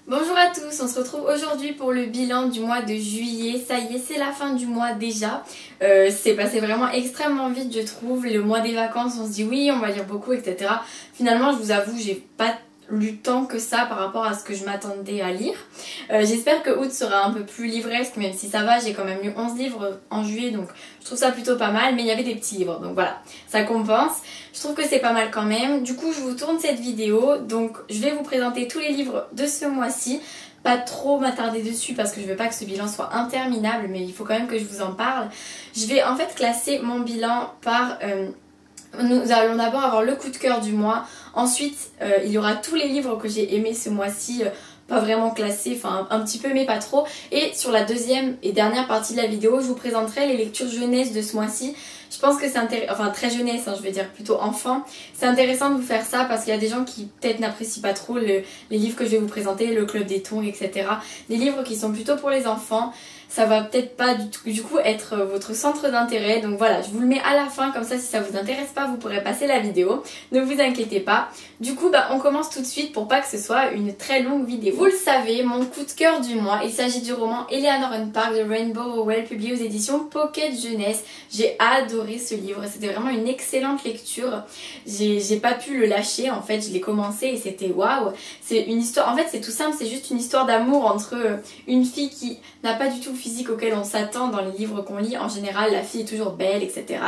Bonjour à tous, on se retrouve aujourd'hui pour le bilan du mois de juillet. Ça y est, c'est la fin du mois déjà. C'est passé vraiment extrêmement vite je trouve. Le mois des vacances, on se dit oui, on va lire beaucoup, etc. Finalement, je vous avoue, j'ai pas lu tant que ça par rapport à ce que je m'attendais à lire. J'espère que août sera un peu plus livresque, même si ça va, j'ai quand même lu 11 livres en juillet, donc je trouve ça plutôt pas mal, mais il y avait des petits livres, donc voilà, ça compense. Je trouve que c'est pas mal quand même. Du coup, je vous tourne cette vidéo, donc je vais vous présenter tous les livres de ce mois-ci. Pas trop m'attarder dessus parce que je veux pas que ce bilan soit interminable, mais il faut quand même que je vous en parle. Je vais en fait classer mon bilan par... Nous allons d'abord avoir le coup de cœur du mois. Ensuite, il y aura tous les livres que j'ai aimés ce mois-ci, pas vraiment classés, enfin un petit peu mais pas trop. Et sur la deuxième et dernière partie de la vidéo, je vous présenterai les lectures jeunesse de ce mois-ci. Je pense que c'est intéressant, enfin très jeunesse, hein, je veux dire plutôt enfant. C'est intéressant de vous faire ça parce qu'il y a des gens qui peut-être n'apprécient pas trop les livres que je vais vous présenter, le Club des Tongs, etc. Des livres qui sont plutôt pour les enfants. Ça va peut-être pas du coup être votre centre d'intérêt, donc voilà, je vous le mets à la fin, comme ça si ça vous intéresse pas vous pourrez passer la vidéo, ne vous inquiétez pas. Du coup on commence tout de suite pour pas que ce soit une très longue vidéo. Vous le savez, mon coup de cœur du mois, il s'agit du roman Eleanor and Park de Rainbow Rowell, publié aux éditions Pocket Jeunesse. J'ai adoré ce livre, c'était vraiment une excellente lecture, j'ai pas pu le lâcher en fait, je l'ai commencé et c'était waouh. C'est une histoire, en fait c'est tout simple, c'est juste une histoire d'amour entre une fille qui n'a pas du tout le physique auquel on s'attend dans les livres qu'on lit. En général, la fille est toujours belle, etc.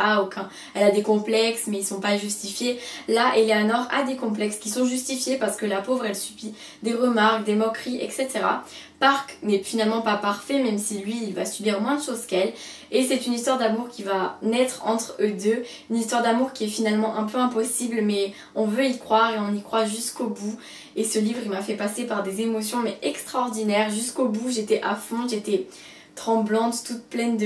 Elle a des complexes, mais ils sont pas justifiés. Là, Eleanor a des complexes qui sont justifiés parce que la pauvre, elle subit des remarques, des moqueries, etc. Park n'est finalement pas parfait, même si lui, il va subir moins de choses qu'elle. Et c'est une histoire d'amour qui va naître entre eux deux. Une histoire d'amour qui est finalement un peu impossible, mais on veut y croire et on y croit jusqu'au bout. Et ce livre, il m'a fait passer par des émotions mais extraordinaires. Jusqu'au bout, j'étais à fond, j'étais tremblante, toute pleine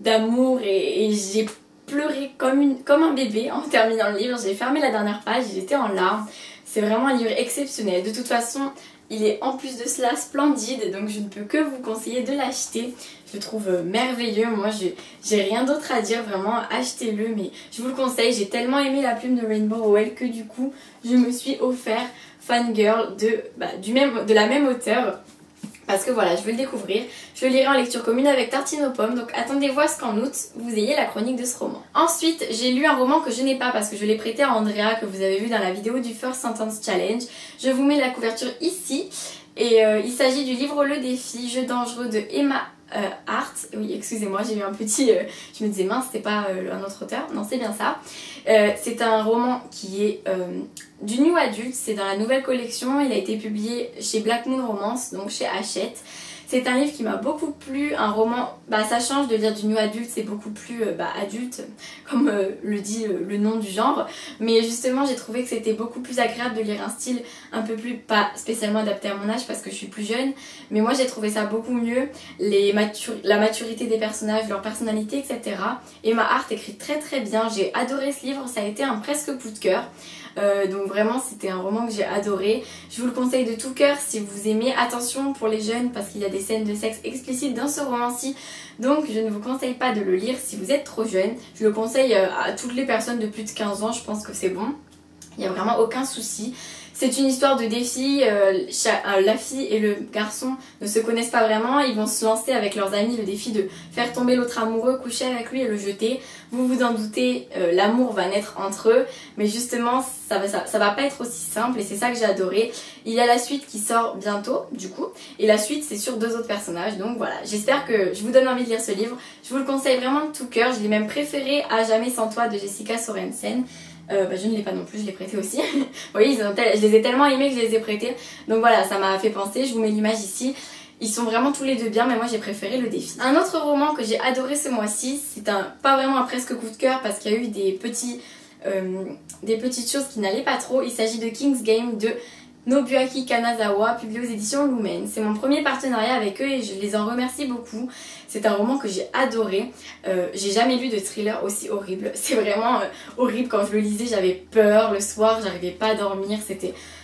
d'amour et j'ai pleuré comme un bébé en terminant le livre. J'ai fermé la dernière page et j'étais en larmes. C'est vraiment un livre exceptionnel. De toute façon, il est en plus de cela splendide, donc je ne peux que vous conseiller de l'acheter. Je le trouve merveilleux. Moi, j'ai rien d'autre à dire, vraiment, achetez-le, mais je vous le conseille. J'ai tellement aimé la plume de Rainbow Rowell que du coup, je me suis offert Fangirl de la même auteure. Parce que voilà, je veux le découvrir. Je le lirai en lecture commune avec Tartine aux pommes. Donc attendez-vous à ce qu'en août, vous ayez la chronique de ce roman. Ensuite, j'ai lu un roman que je n'ai pas parce que je l'ai prêté à Andrea, que vous avez vu dans la vidéo du First Sentence Challenge. Je vous mets la couverture ici. Et il s'agit du livre Le Défi, jeu dangereux de Emma Hart. Oui, excusez-moi, j'ai eu un petit... je me disais, mince, c'est pas un autre auteur. Non, c'est bien ça. C'est un roman qui est du New Adult. C'est dans la nouvelle collection. Il a été publié chez Black Moon Romance, donc chez Hachette. C'est un livre qui m'a beaucoup plu, un roman, ça change de lire du New Adult, c'est beaucoup plus adulte, comme le dit le nom du genre. Mais justement, j'ai trouvé que c'était beaucoup plus agréable de lire un style un peu plus, pas spécialement adapté à mon âge parce que je suis plus jeune, mais moi j'ai trouvé ça beaucoup mieux, la maturité des personnages, leur personnalité, etc. Emma Hart écrit très très bien, j'ai adoré ce livre, ça a été un presque coup de cœur. Donc vraiment c'était un roman que j'ai adoré. Je vous le conseille de tout cœur si vous aimez. Attention pour les jeunes parce qu'il y a des scènes de sexe explicites dans ce roman-ci. Donc je ne vous conseille pas de le lire si vous êtes trop jeune. Je le conseille à toutes les personnes de plus de 15 ans, je pense que c'est bon. Il n'y a vraiment aucun souci. C'est une histoire de défi, la fille et le garçon ne se connaissent pas vraiment, ils vont se lancer avec leurs amis le défi de faire tomber l'autre amoureux, coucher avec lui et le jeter. Vous vous en doutez, l'amour va naître entre eux, mais justement ça va pas être aussi simple et c'est ça que j'ai adoré. Il y a la suite qui sort bientôt du coup, et la suite c'est sur 2 autres personnages, donc voilà, j'espère que je vous donne envie de lire ce livre. Je vous le conseille vraiment de tout cœur, je l'ai même préféré à Jamais sans toi de Jessica Sorensen. Je ne l'ai pas non plus, je l'ai prêté aussi. Vous voyez, je les ai tellement aimés que je les ai prêtés. Donc voilà, ça m'a fait penser, je vous mets l'image ici. Ils sont vraiment tous les deux bien, mais moi j'ai préféré Le Défi. Un autre roman que j'ai adoré ce mois-ci, c'est pas vraiment un presque coup de cœur parce qu'il y a eu des petites choses qui n'allaient pas trop. Il s'agit de King's Game de Nobuaki Kanazawa, publié aux éditions Lumen. C'est mon premier partenariat avec eux et je les en remercie beaucoup. C'est un roman que j'ai adoré. J'ai jamais lu de thriller aussi horrible. C'est vraiment horrible. Quand je le lisais, j'avais peur. Le soir, j'arrivais pas à dormir.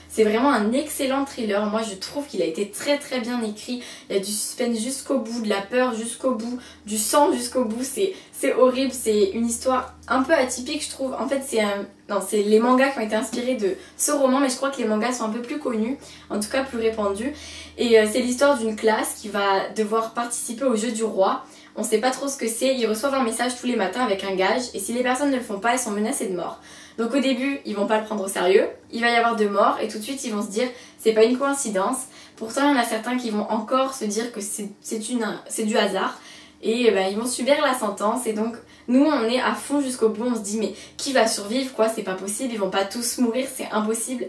C'est vraiment un excellent thriller. Moi, je trouve qu'il a été très très bien écrit. Il y a du suspense jusqu'au bout, de la peur jusqu'au bout, du sang jusqu'au bout. C'est horrible. C'est une histoire un peu atypique, je trouve. En fait, c'est Non, c'est les mangas qui ont été inspirés de ce roman, mais je crois que les mangas sont un peu plus connus, en tout cas plus répandus. Et c'est l'histoire d'une classe qui va devoir participer au jeu du roi. On sait pas trop ce que c'est, ils reçoivent un message tous les matins avec un gage, et si les personnes ne le font pas, elles sont menacées de mort. Donc au début, ils vont pas le prendre au sérieux, il va y avoir 2 morts, et tout de suite ils vont se dire c'est pas une coïncidence. Pourtant il y en a certains qui vont encore se dire que c'est du hasard, et ben, ils vont subir la sentence, et donc nous on est à fond jusqu'au bout, on se dit mais qui va survivre quoi, c'est pas possible, ils vont pas tous mourir, c'est impossible.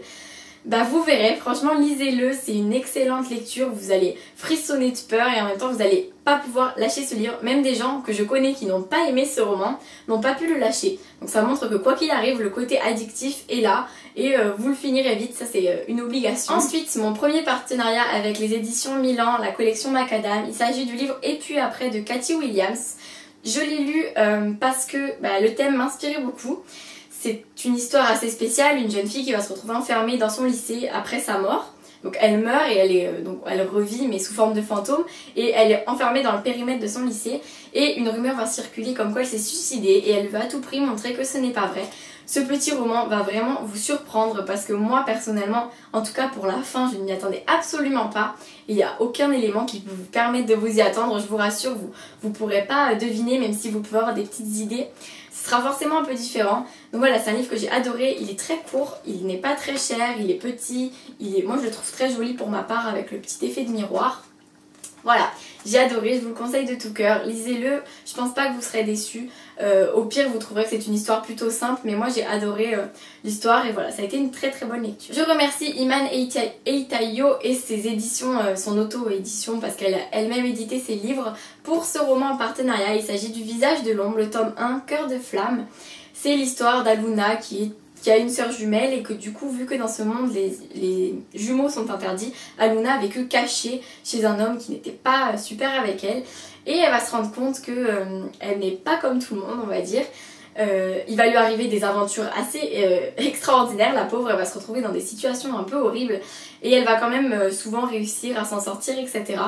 Bah vous verrez, franchement lisez-le, c'est une excellente lecture, vous allez frissonner de peur et en même temps vous allez pas pouvoir lâcher ce livre. Même des gens que je connais qui n'ont pas aimé ce roman n'ont pas pu le lâcher. Donc ça montre que quoi qu'il arrive, le côté addictif est là et vous le finirez vite, ça c'est une obligation. Ensuite, mon premier partenariat avec les éditions Milan, la collection Macadam, il s'agit du livre Et puis après de Cathy Williams. Je l'ai lu parce que le thème m'inspirait beaucoup. C'est une histoire assez spéciale, une jeune fille qui va se retrouver enfermée dans son lycée après sa mort. Donc elle meurt et elle revit mais sous forme de fantôme et elle est enfermée dans le périmètre de son lycée et une rumeur va circuler comme quoi elle s'est suicidée et elle veut à tout prix montrer que ce n'est pas vrai. Ce petit roman va vraiment vous surprendre parce que moi personnellement, en tout cas pour la fin, je ne m'y attendais absolument pas. Il n'y a aucun élément qui peut vous permettre de vous y attendre, je vous rassure, vous ne pourrez pas deviner même si vous pouvez avoir des petites idées. Ce sera forcément un peu différent. Donc voilà, c'est un livre que j'ai adoré, il est très court, il n'est pas très cher, il est petit, moi je le trouve très joli pour ma part avec le petit effet de miroir. Voilà, j'ai adoré, je vous le conseille de tout cœur, lisez-le, je pense pas que vous serez déçus. Au pire vous trouverez que c'est une histoire plutôt simple, mais moi j'ai adoré l'histoire et voilà, ça a été une très très bonne lecture. Je remercie Iman Eitayo et ses éditions, son auto-édition parce qu'elle a elle-même édité ses livres pour ce roman en partenariat. Il s'agit du Visage de l'ombre, le tome 1, Cœur de flamme. C'est l'histoire d'Aluna qui a une sœur jumelle et que du coup, vu que dans ce monde les jumeaux sont interdits, Aluna a vécu cachée chez un homme qui n'était pas super avec elle et elle va se rendre compte que elle n'est pas comme tout le monde, on va dire. Il va lui arriver des aventures assez extraordinaires, la pauvre elle va se retrouver dans des situations un peu horribles et elle va quand même souvent réussir à s'en sortir, etc.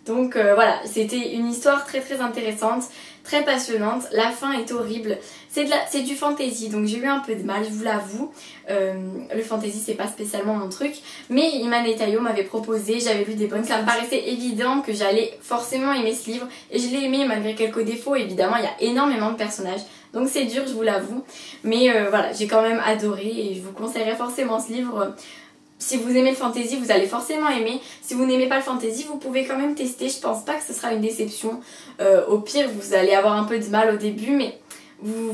Donc voilà, c'était une histoire très très intéressante, très passionnante. La fin est horrible, c'est du fantasy, donc j'ai eu un peu de mal, je vous l'avoue. Le fantasy c'est pas spécialement mon truc, mais Iman Eitayo m'avait proposé, j'avais lu des bonnes, ça me paraissait évident que j'allais forcément aimer ce livre et je l'ai aimé malgré quelques défauts. Évidemment il y a énormément de personnages, donc c'est dur, je vous l'avoue, mais voilà, j'ai quand même adoré et je vous conseillerais forcément ce livre. Si vous aimez le fantasy, vous allez forcément aimer. Si vous n'aimez pas le fantasy, vous pouvez quand même tester. Je pense pas que ce sera une déception. Au pire, vous allez avoir un peu de mal au début, mais vous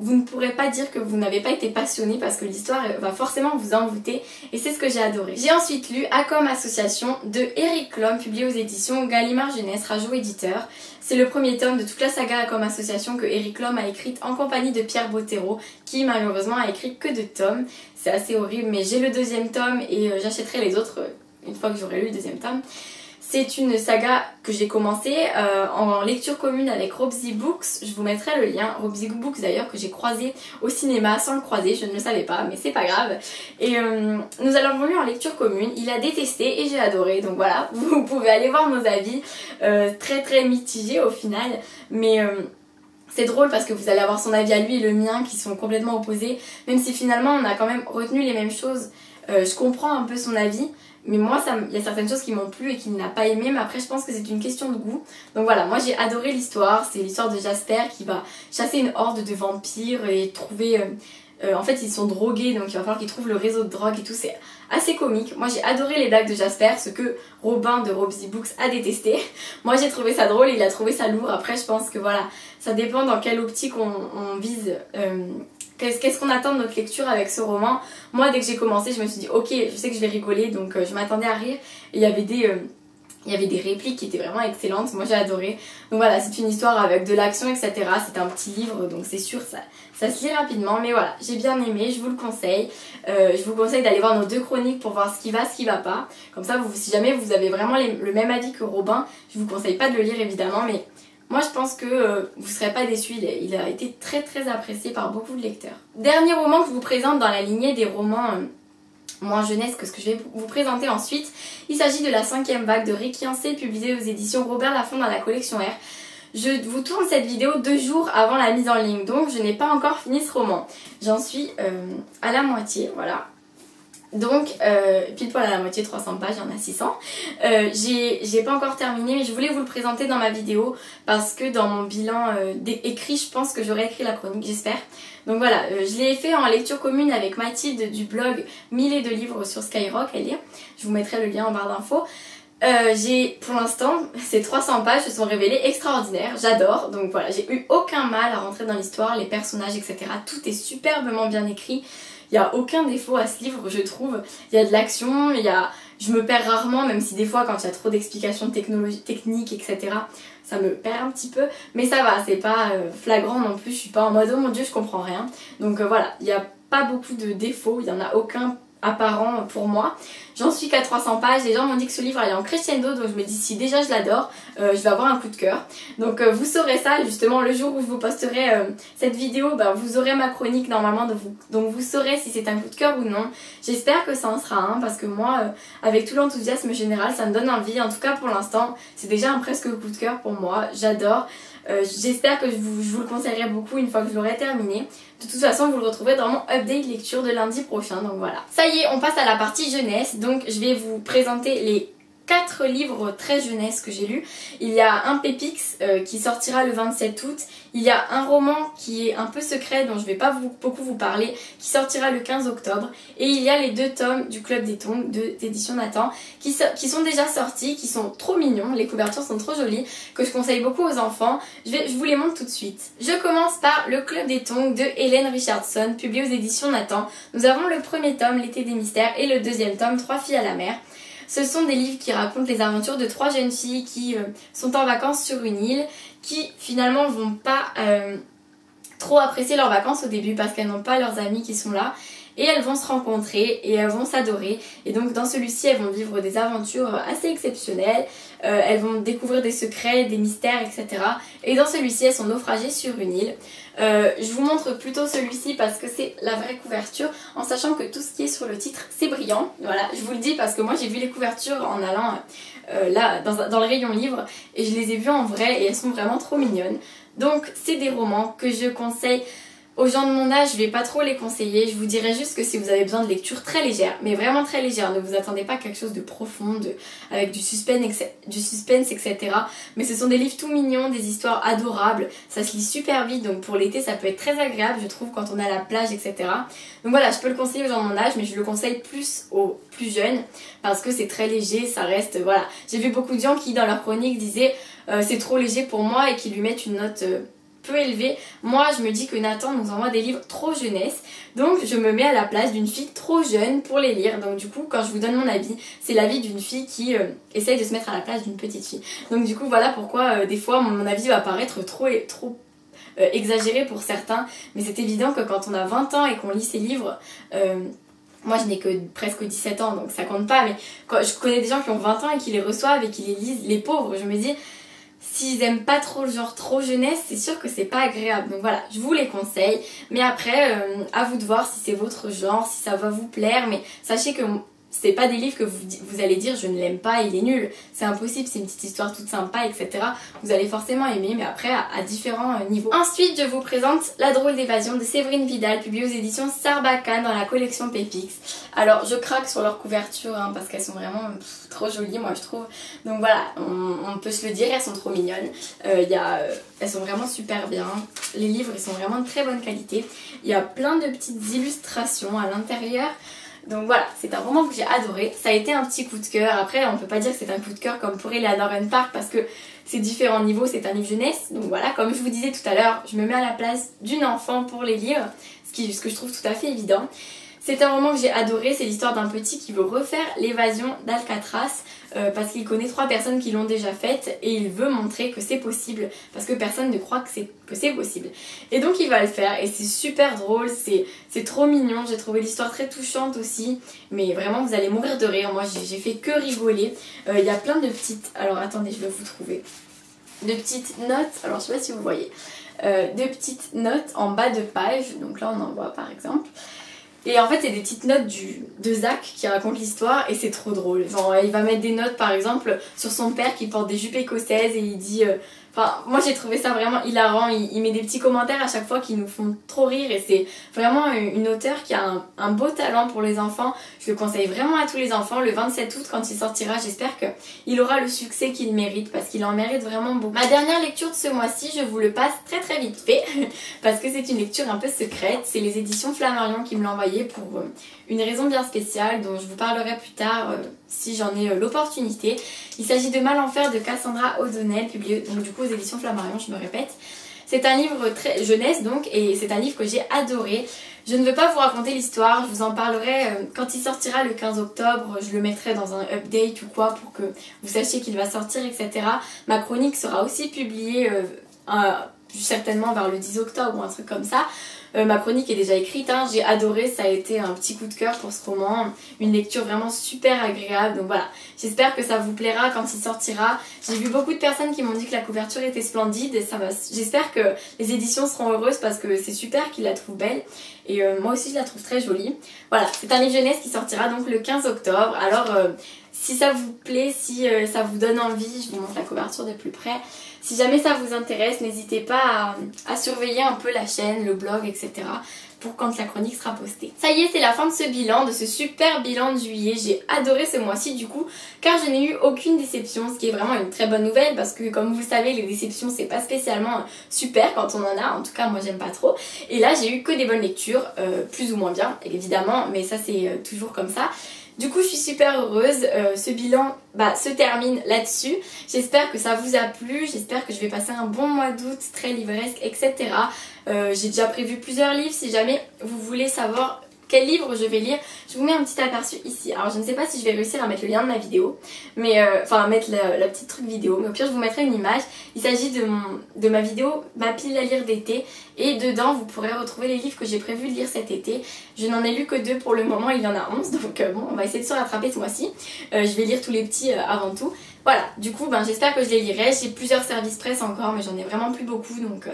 ne pourrez pas dire que vous n'avez pas été passionné parce que l'histoire va forcément vous envoûter et c'est ce que j'ai adoré. J'ai ensuite lu A comme association de Eric Lhomme, publié aux éditions Gallimard Jeunesse, Rajo éditeur. C'est le premier tome de toute la saga A comme association que Eric Lhomme a écrite en compagnie de Pierre Bottero qui malheureusement a écrit que 2 tomes. C'est assez horrible mais j'ai le 2e tome et j'achèterai les autres une fois que j'aurai lu le 2e tome. C'est une saga que j'ai commencé en lecture commune avec Robsy Books. Je vous mettrai le lien. Robsy Books d'ailleurs que j'ai croisé au cinéma sans le croiser. Je ne le savais pas mais c'est pas grave. Et nous allons lu en lecture commune. Il a détesté et j'ai adoré. Donc voilà, vous pouvez aller voir nos avis. Très très mitigés au final. Mais c'est drôle parce que vous allez avoir son avis à lui et le mien qui sont complètement opposés. Même si finalement on a quand même retenu les mêmes choses. Je comprends un peu son avis. Mais moi, il y a certaines choses qui m'ont plu et qu'il n'a pas aimé, mais après je pense que c'est une question de goût. Donc voilà, moi j'ai adoré l'histoire, c'est l'histoire de Jasper qui va chasser une horde de vampires et trouver... en fait ils sont drogués, donc il va falloir qu'ils trouvent le réseau de drogue et tout, c'est assez comique. Moi j'ai adoré les blagues de Jasper, ce que Robin de Robsy Books a détesté. Moi j'ai trouvé ça drôle, il a trouvé ça lourd. Après je pense que voilà, ça dépend dans quelle optique on vise... Qu'est-ce qu'on attend de notre lecture avec ce roman? Moi dès que j'ai commencé je me suis dit ok, je sais que je vais rigoler, donc je m'attendais à rire. Et il y avait des répliques qui étaient vraiment excellentes, moi j'ai adoré. Donc voilà, c'est une histoire avec de l'action etc. C'est un petit livre donc c'est sûr ça se lit rapidement. Mais voilà, j'ai bien aimé, je vous le conseille. Je vous conseille d'aller voir nos 2 chroniques pour voir ce qui va pas. Comme ça si jamais vous avez vraiment le même avis que Robin, je vous conseille pas de le lire évidemment, mais... Moi je pense que vous ne serez pas déçus, il a été très très apprécié par beaucoup de lecteurs. Dernier roman que je vous présente dans la lignée des romans moins jeunesse que ce que je vais vous présenter ensuite. Il s'agit de La 5e vague de Ricky Ancel, publié aux éditions Robert Laffont dans la collection R. Je vous tourne cette vidéo 2 jours avant la mise en ligne, donc je n'ai pas encore fini ce roman. J'en suis à la moitié, voilà. Donc, pile poil à la moitié, 300 pages, il y en a 600. J'ai pas encore terminé, mais je voulais vous le présenter dans ma vidéo parce que dans mon bilan écrit, je pense que j'aurai écrit la chronique, j'espère. Donc voilà, je l'ai fait en lecture commune avec Mathilde du blog 1000 et de livres sur Skyrock à lire. Je vous mettrai le lien en barre d'infos. Pour l'instant, ces 300 pages se sont révélées extraordinaires, j'adore. Donc voilà, j'ai eu aucun mal à rentrer dans l'histoire, les personnages, etc. Tout est superbement bien écrit. Il n'y a aucun défaut à ce livre, je trouve. Il y a de l'action, je me perds rarement, même si des fois, quand il y a trop d'explications techniques, etc., ça me perd un petit peu. Mais ça va, c'est pas flagrant non plus, je suis pas en mode « Oh mon dieu, je comprends rien ». Donc voilà, il n'y a pas beaucoup de défauts, il n'y en a aucun apparent pour moi. J'en suis qu'à 300 pages, les gens m'ont dit que ce livre est en crescendo, donc je me dis si déjà je l'adore, je vais avoir un coup de cœur. Donc vous saurez ça justement le jour où je vous posterai cette vidéo, vous aurez ma chronique normalement, donc vous saurez si c'est un coup de cœur ou non. J'espère que ça en sera un parce que moi avec tout l'enthousiasme général ça me donne envie, en tout cas pour l'instant c'est déjà un presque coup de cœur pour moi, j'adore. J'espère que je vous le conseillerai beaucoup une fois que je l'aurai terminé. De toute façon, vous le retrouverez dans mon update lecture de lundi prochain, donc voilà. Ça y est, on passe à la partie jeunesse, donc je vais vous présenter les 4 livres très jeunesse que j'ai lus. Il y a un Pépix qui sortira le 27 août. Il y a un roman qui est un peu secret dont je vais pas beaucoup vous parler qui sortira le 15 octobre. Et il y a les 2 tomes du Club des Tongs d'édition Nathan qui sont déjà sortis, qui sont trop mignons. Les couvertures sont trop jolies, que je conseille beaucoup aux enfants. Je vous les montre tout de suite. Je commence par le Club des Tongs de Hélène Richardson, publié aux éditions Nathan. Nous avons le premier tome, L'été des mystères, et le deuxième tome, 3 filles à la mer. Ce sont des livres qui racontent les aventures de 3 jeunes filles qui sont en vacances sur une île, qui finalement vont pas trop apprécier leurs vacances au début parce qu'elles n'ont pas leurs amis qui sont là. Et elles vont se rencontrer et elles vont s'adorer. Et donc dans celui-ci, elles vont vivre des aventures assez exceptionnelles. Elles vont découvrir des secrets, des mystères, etc. Et dans celui-ci, elles sont naufragées sur une île. Je vous montre plutôt celui-ci parce que c'est la vraie couverture, en sachant que tout ce qui est sur le titre, c'est brillant. Voilà, je vous le dis parce que moi j'ai vu les couvertures en allant là dans le rayon livre et je les ai vues en vrai et elles sont vraiment trop mignonnes. Donc c'est des romans que je conseille aux gens de mon âge. Je vais pas trop les conseiller, je vous dirais juste que si vous avez besoin de lecture très légère, mais vraiment très légère, ne vous attendez pas à quelque chose de profond, avec du suspense, etc. Mais ce sont des livres tout mignons, des histoires adorables, ça se lit super vite, donc pour l'été ça peut être très agréable je trouve quand on est à la plage, etc. Donc voilà, je peux le conseiller aux gens de mon âge, mais je le conseille plus aux plus jeunes, parce que c'est très léger, ça reste, voilà. J'ai vu beaucoup de gens qui dans leur chronique disaient c'est trop léger pour moi et qui lui mettent une note peu élevé. Moi je me dis que Nathan nous envoie des livres trop jeunesse, donc je me mets à la place d'une fille trop jeune pour les lire. Donc du coup quand je vous donne mon avis, c'est l'avis d'une fille qui essaye de se mettre à la place d'une petite fille. Donc du coup voilà pourquoi des fois mon avis va paraître trop exagéré pour certains, mais c'est évident que quand on a 20 ans et qu'on lit ces livres, moi je n'ai que presque 17 ans donc ça compte pas, mais quand je connais des gens qui ont 20 ans et qui les reçoivent et qui les lisent, les pauvres, je me dis s'ils aiment pas trop le genre trop jeunesse, c'est sûr que c'est pas agréable. Donc voilà, je vous les conseille. Mais après, à vous de voir si c'est votre genre, si ça va vous plaire. Mais sachez que c'est pas des livres que vous allez dire je ne l'aime pas, il est nul. C'est impossible, c'est une petite histoire toute sympa, etc. Vous allez forcément aimer, mais après à différents niveaux. Ensuite, je vous présente La drôle d'évasion de Séverine Vidal, publiée aux éditions Sarbacane dans la collection Pépix. Alors, je craque sur leur couverture hein, parce qu'elles sont vraiment trop jolies, moi je trouve. Donc voilà, on peut se le dire, elles sont trop mignonnes. Elles sont vraiment super bien. Les livres, ils sont vraiment de très bonne qualité. Il y a plein de petites illustrations à l'intérieur. Donc voilà, c'est un roman que j'ai adoré. Ça a été un petit coup de cœur. Après, on peut pas dire que c'est un coup de cœur comme pour Eleanor Park parce que c'est différents niveaux, c'est un livre jeunesse. Donc voilà, comme je vous disais tout à l'heure, je me mets à la place d'une enfant pour les lire, ce que je trouve tout à fait évident. C'est un roman que j'ai adoré, c'est l'histoire d'un petit qui veut refaire l'évasion d'Alcatraz parce qu'il connaît 3 personnes qui l'ont déjà faite et il veut montrer que c'est possible parce que personne ne croit que c'est possible. Et donc il va le faire et c'est super drôle, c'est trop mignon, j'ai trouvé l'histoire très touchante aussi, mais vraiment vous allez mourir de rire, moi j'ai fait que rigoler. Il y a plein de petites, alors attendez je vais vous trouver, de petites notes, alors je sais pas si vous voyez, de petites notes en bas de page, donc là on en voit par exemple. Et en fait c'est des petites notes de Zach qui raconte l'histoire et c'est trop drôle. Genre il va mettre des notes par exemple sur son père qui porte des jupes écossaises et il dit Enfin, moi j'ai trouvé ça vraiment hilarant. Il met des petits commentaires à chaque fois qui nous font trop rire et c'est vraiment une auteure qui a un beau talent pour les enfants. Je le conseille vraiment à tous les enfants. Le 27 août quand il sortira, j'espère qu'il aura le succès qu'il mérite parce qu'il en mérite vraiment beaucoup. Ma dernière lecture de ce mois-ci, je vous le passe très vite fait parce que c'est une lecture un peu secrète. C'est les éditions Flammarion qui me l'ont envoyé pour une raison bien spéciale dont je vous parlerai plus tard si j'en ai l'opportunité. Il s'agit de Mal en fer de Cassandra O'Donnell, publié donc du coup aux éditions Flammarion, je me répète. C'est un livre très jeunesse donc et c'est un livre que j'ai adoré. Je ne veux pas vous raconter l'histoire, je vous en parlerai quand il sortira le 15 octobre, je le mettrai dans un update ou quoi pour que vous sachiez qu'il va sortir, etc. Ma chronique sera aussi publiée certainement vers le 10 octobre ou un truc comme ça. Ma chronique est déjà écrite, hein. J'ai adoré, ça a été un petit coup de cœur pour ce roman, une lecture vraiment super agréable, donc voilà, j'espère que ça vous plaira quand il sortira. J'ai vu beaucoup de personnes qui m'ont dit que la couverture était splendide et j'espère que les éditions seront heureuses parce que c'est super qu'ils la trouvent belle et moi aussi je la trouve très jolie. Voilà, c'est un livre jeunesse qui sortira donc le 15 octobre, alors si ça vous plaît, si ça vous donne envie, je vous montre la couverture de plus près. Si jamais ça vous intéresse, n'hésitez pas à surveiller un peu la chaîne, le blog, etc. pour quand la chronique sera postée. Ça y est, c'est la fin de ce bilan, de ce super bilan de juillet. J'ai adoré ce mois-ci du coup, car je n'ai eu aucune déception, ce qui est vraiment une très bonne nouvelle parce que comme vous le savez, les déceptions c'est pas spécialement super quand on en a, en tout cas moi j'aime pas trop. Et là j'ai eu que des bonnes lectures, plus ou moins bien évidemment, mais ça c'est toujours comme ça. Du coup je suis super heureuse, ce bilan se termine là-dessus. J'espère que ça vous a plu, j'espère que je vais passer un bon mois d'août très livresque, etc. J'ai déjà prévu plusieurs livres, si jamais vous voulez savoir quel livre je vais lire, je vous mets un petit aperçu ici. Alors je ne sais pas si je vais réussir à mettre le lien de ma vidéo, mais enfin mettre la petite truc vidéo, mais au pire je vous mettrai une image. Il s'agit de ma vidéo, ma pile à lire d'été, et dedans vous pourrez retrouver les livres que j'ai prévu de lire cet été. Je n'en ai lu que 2 pour le moment, il y en a 11, donc bon, on va essayer de se rattraper ce mois-ci. Je vais lire tous les petits avant tout. Voilà, du coup j'espère que je les lirai. J'ai plusieurs services presse encore mais j'en ai vraiment plus beaucoup donc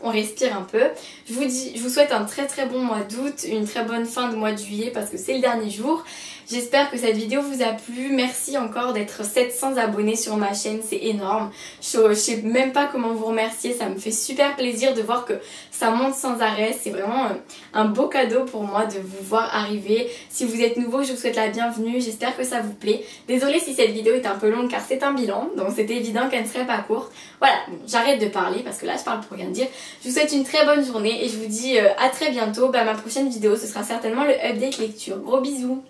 on respire un peu. Je vous souhaite un très bon mois d'août, une très bonne fin de mois de juillet parce que c'est le dernier jour. J'espère que cette vidéo vous a plu. Merci encore d'être 700 abonnés sur ma chaîne, c'est énorme. Je sais même pas comment vous remercier, ça me fait super plaisir de voir que ça monte sans arrêt. C'est vraiment un beau cadeau pour moi de vous voir arriver. Si vous êtes nouveau, je vous souhaite la bienvenue, j'espère que ça vous plaît. Désolée si cette vidéo est un peu longue car c'est un bilan, donc c'était évident qu'elle ne serait pas courte. Voilà, bon, j'arrête de parler parce que là je parle pour rien dire. Je vous souhaite une très bonne journée et je vous dis à très bientôt. Ma prochaine vidéo ce sera certainement le update lecture. Gros bisous!